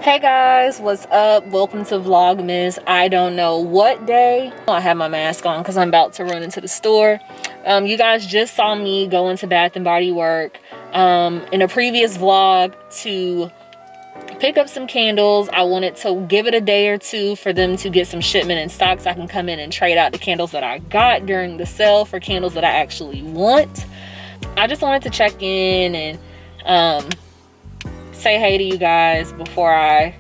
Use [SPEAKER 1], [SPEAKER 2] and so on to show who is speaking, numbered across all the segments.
[SPEAKER 1] Hey guys, what's up? Welcome to Vlogmas. I don't know what day. I have my mask on because I'm about to run into the store. You guys just saw me go into Bath and Body Work in a previous vlog to pick up some candles. I wanted to give it a day or two for them to get some shipment in stock so I can come in and trade out the candles that I got during the sale for candles that I actually want. I just wanted to check in and say hey to you guys before I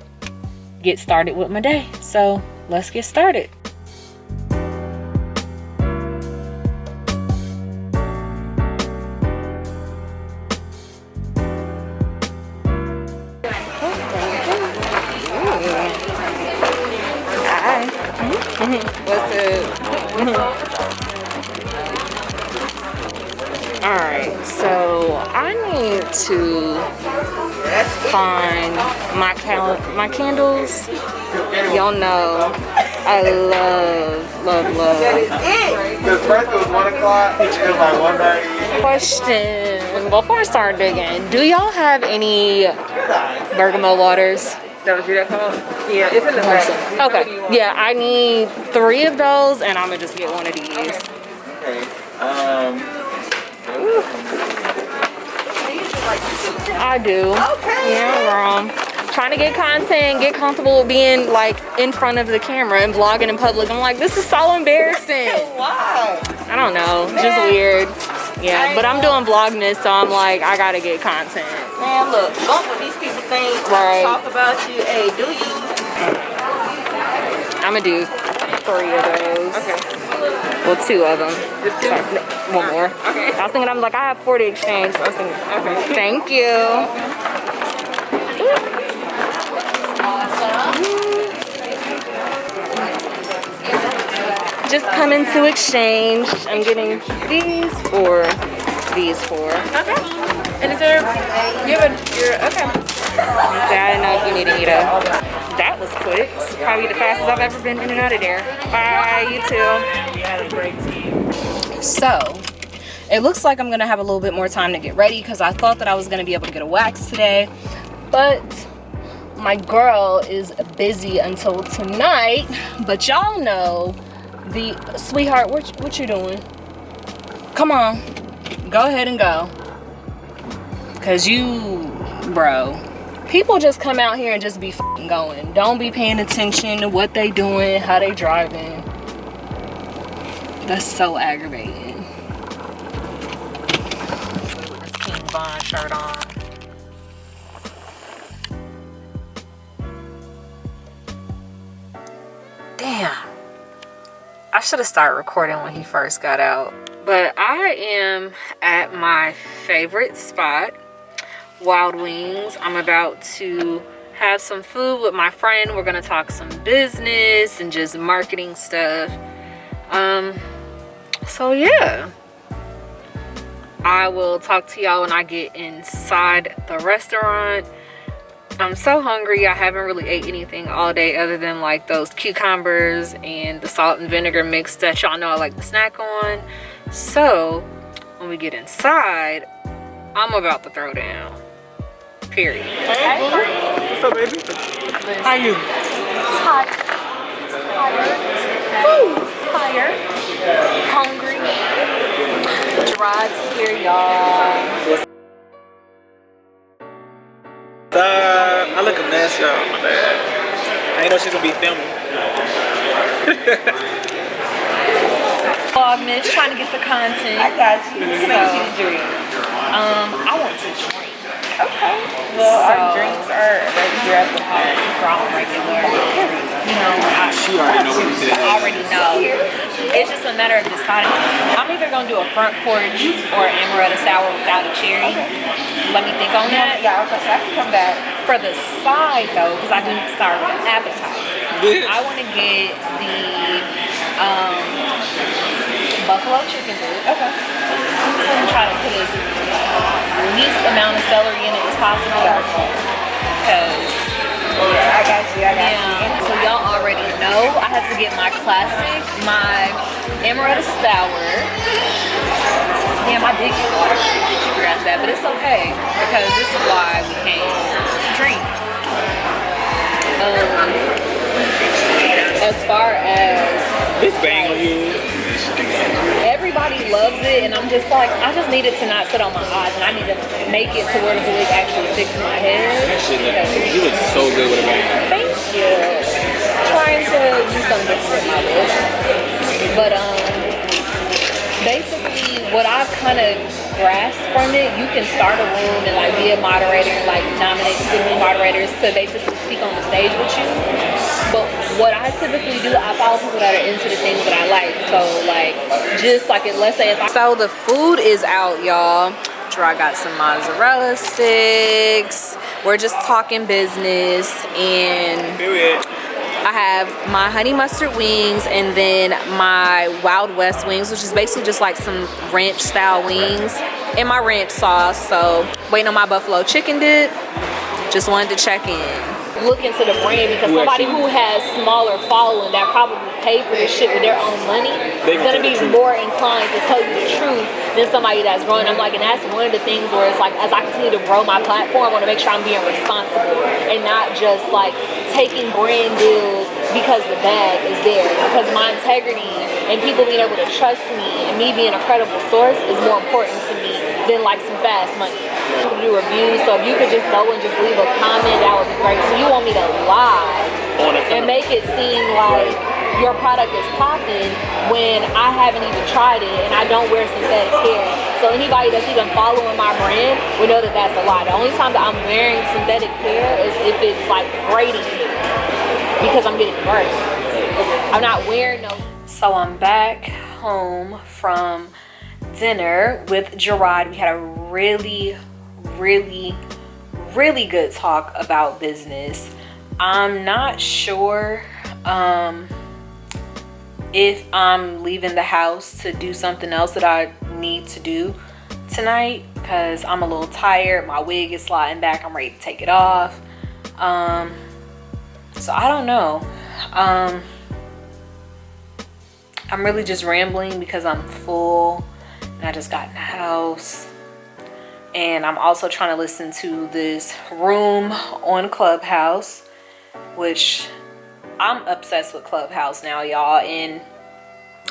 [SPEAKER 1] get started with my day. So let's get started. Hi. What's up? All right, so I need to find my candles. Y'all know I love.
[SPEAKER 2] The first was 1 o'clock, it was like 1:30.
[SPEAKER 1] Question before I start digging, do y'all have any bergamot waters?
[SPEAKER 3] That was your call? Yeah, it's in the back.
[SPEAKER 1] Okay, yeah, I need 3 of those and I'm gonna just get one of these.
[SPEAKER 2] Okay.
[SPEAKER 1] I do.
[SPEAKER 3] Okay.
[SPEAKER 1] Yeah, wrong. Trying to get content, get comfortable with being like in front of the camera and vlogging in public. I'm like, this is so embarrassing.
[SPEAKER 3] Why?
[SPEAKER 1] I don't know, just weird. Yeah, but I'm doing Vlogmas, so I'm like, I gotta get content.
[SPEAKER 3] Man, look, bump what these people think,
[SPEAKER 1] Right.
[SPEAKER 3] talk about you. Hey, do you?
[SPEAKER 1] I'm gonna do 3 of those.
[SPEAKER 3] Okay.
[SPEAKER 1] Well, 2 of them.
[SPEAKER 3] Just 2?
[SPEAKER 1] Sorry, no, one more.
[SPEAKER 3] Okay.
[SPEAKER 1] I was thinking, I'm like, I have 40 exchange. So I was thinking,
[SPEAKER 3] Okay.
[SPEAKER 1] thank you. Just coming to exchange. I'm getting these 4, these 4.
[SPEAKER 3] Okay. And is there, okay.
[SPEAKER 1] I didn't know if you needed me to. That was quick. It's probably the fastest I've ever been in and out of there. Bye, you too. So, it looks like I'm gonna have a little bit more time to get ready because I thought that I was gonna be able to get a wax today, but my girl is busy until tonight. But y'all know sweetheart, what you doing? Come on, go ahead and go. Cause bro, people just come out here and just be f***ing going. Don't be paying attention to what they doing, how they driving. That's so aggravating. Put this King Von shirt on. Damn. I should have started recording when he first got out. But I am at my favorite spot, Wild Wings. I'm about to have some food with my friend. We're gonna talk some business and just marketing stuff. So yeah, I will talk to y'all when I get inside the restaurant. I'm so hungry. I haven't really ate anything all day other than like those cucumbers and the salt and vinegar mix that y'all know I like to snack on. So when we get inside, I'm about to throw down. Period.
[SPEAKER 2] Hey, what's up, baby? How you?
[SPEAKER 1] Tired. Hungry. Jarrod's here, y'all.
[SPEAKER 2] I look a mess, y'all. My bad. I ain't know she's gonna be filming.
[SPEAKER 1] Vlogmas, trying to get the content.
[SPEAKER 3] I got you.
[SPEAKER 1] So, I want to drink.
[SPEAKER 3] Okay. Well, our drinks are right here at the park.
[SPEAKER 1] From regular. You know,
[SPEAKER 2] She already know what we did.
[SPEAKER 1] I already know. It's just a matter of deciding. I'm either gonna do a front porch or an amaretto sour without a cherry. Let me think on that.
[SPEAKER 3] Yeah, okay, so I can come back.
[SPEAKER 1] For the side though, because I didn't start with an appetizer, I want to get the buffalo chicken dip.
[SPEAKER 3] Okay.
[SPEAKER 1] I'm going to try to put as least amount of celery in it as possible. Because
[SPEAKER 3] I got you.
[SPEAKER 1] yeah, so y'all already know I have to get my classic, my amaretto sour. Damn, I did get water. You forgot that, but it's okay because this is why we came to drink. As far as
[SPEAKER 2] This bang on you.
[SPEAKER 1] everybody loves it, and I'm just like, I just need it to not sit on my eyes, and I need to make it to where the wig actually fits my head.
[SPEAKER 2] That shit you look so good with a bang.
[SPEAKER 1] Thank you. Trying to do something different with my wig. But basically what I've kind of grasped from it, you can start a room and like be a moderator, like nominate good moderators to basically speak on the stage with you. But what I typically do, I follow people that are into the things that I like. So like, just like, let's say if I... So the food is out, y'all. I got some mozzarella sticks. We're just talking business, and I have my honey mustard wings and then my Wild West wings, which is basically just like some ranch style wings and my ranch sauce. So waiting on my buffalo chicken dip. Just wanted to check in. Look into the brand, because somebody who has smaller following that probably paid for this shit with their own money is gonna be more inclined to tell you the truth than somebody that's growing. I'm like, and that's one of the things where it's like, as I continue to grow my platform, I want to make sure I'm being responsible and not just like taking brand deals because the bag is there. Because my integrity and people being able to trust me and me being a credible source is more important to me than like some fast money. To do reviews, so if you could just go and just leave a comment, that would be great. So you want me to lie and make it seem like your product is popping when I haven't even tried it and I don't wear synthetic hair. So anybody that's even following my brand will know that that's a lie. The only time that I'm wearing synthetic hair is if it's like braiding hair, because I'm getting burnt. I'm not wearing no. So I'm back home from dinner with Jarrod. We had a really good talk about business. I'm not sure if I'm leaving the house to do something else that I need to do tonight, because I'm a little tired. My wig is sliding back. I'm ready to take it off. So I don't know. I'm really just rambling because I'm full and I just got in the house. And I'm also trying to listen to this room on Clubhouse, which I'm obsessed with Clubhouse now, y'all. And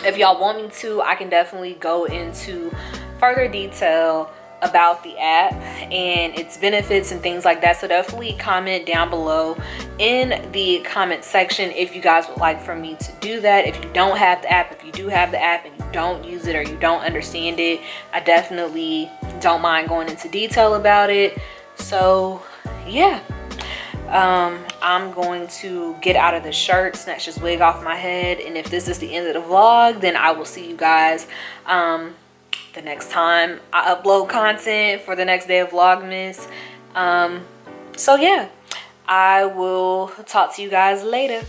[SPEAKER 1] if y'all want me to, I can definitely go into further detail about the app and its benefits and things like that. So definitely comment down below in the comment section if you guys would like for me to do that. If you don't have the app, if you do have the app and you don't use it or you don't understand it, I definitely don't mind going into detail about it. So yeah, I'm going to get out of the shirt, snatch this wig off my head, and if this is the end of the vlog, then I will see you guys the next time I upload content for the next day of Vlogmas. So yeah, I will talk to you guys later.